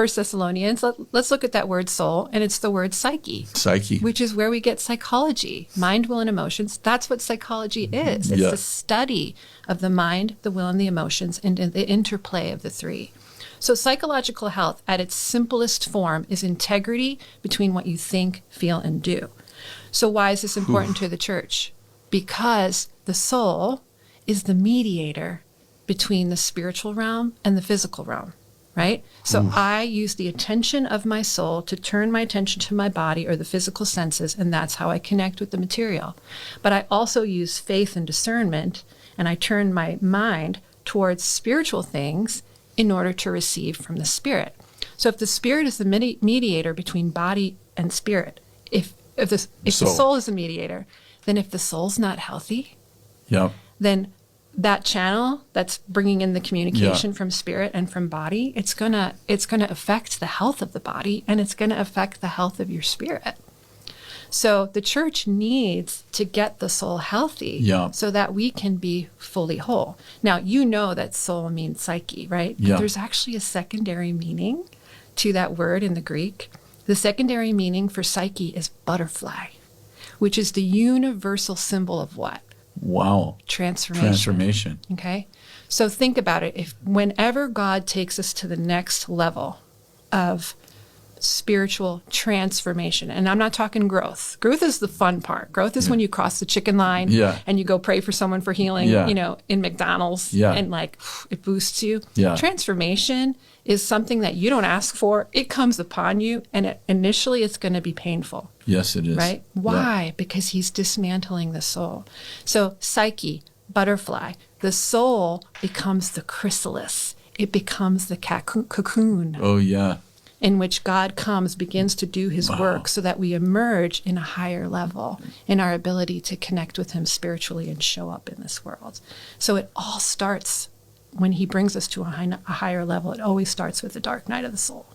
First Thessalonians, let's look at that word soul, and it's the word psyche. Psyche. Which is where we get psychology, mind, will, and emotions. That's what psychology is. It's the study of the mind, the will, and the emotions, and the interplay of the three. So psychological health at its simplest form is integrity between what you think, feel, and do. So why is this important to the church? Because the soul is the mediator between the spiritual realm and the physical realm, right? So I use the attention of my soul to turn my attention to my body or the physical senses, and that's how I connect with the material. But I also use faith and discernment, and I turn my mind towards spiritual things in order to receive from the spirit. So if the spirit is the mediator between body and spirit, if the soul is the mediator, then if the soul's not healthy, then that channel that's bringing in the communication from spirit and from body, it's gonna affect the health of the body, and it's gonna affect the health of your spirit. So the church needs to get the soul healthy so that we can be fully whole. Now, you know that soul means psyche, right? But there's actually a secondary meaning to that word in the Greek. The secondary meaning for psyche is butterfly, which is the universal symbol of what? Wow. Transformation. Okay? So think about it. Whenever God takes us to the next level of spiritual transformation, and I'm not talking growth. Growth is the fun part. Growth is when you cross the chicken line and you go pray for someone for healing, in McDonald's, and it boosts you. Transformation is something that you don't ask for. It comes upon you, and initially it's going to be painful. Yes, it is. Right? Why? Because he's dismantling the soul. So psyche, butterfly, the soul becomes the chrysalis. It becomes the cocoon. Oh, yeah. In which God begins to do his work so that we emerge in a higher level in our ability to connect with him spiritually and show up in this world. So it all starts when he brings us to a higher level. It always starts with the dark night of the soul.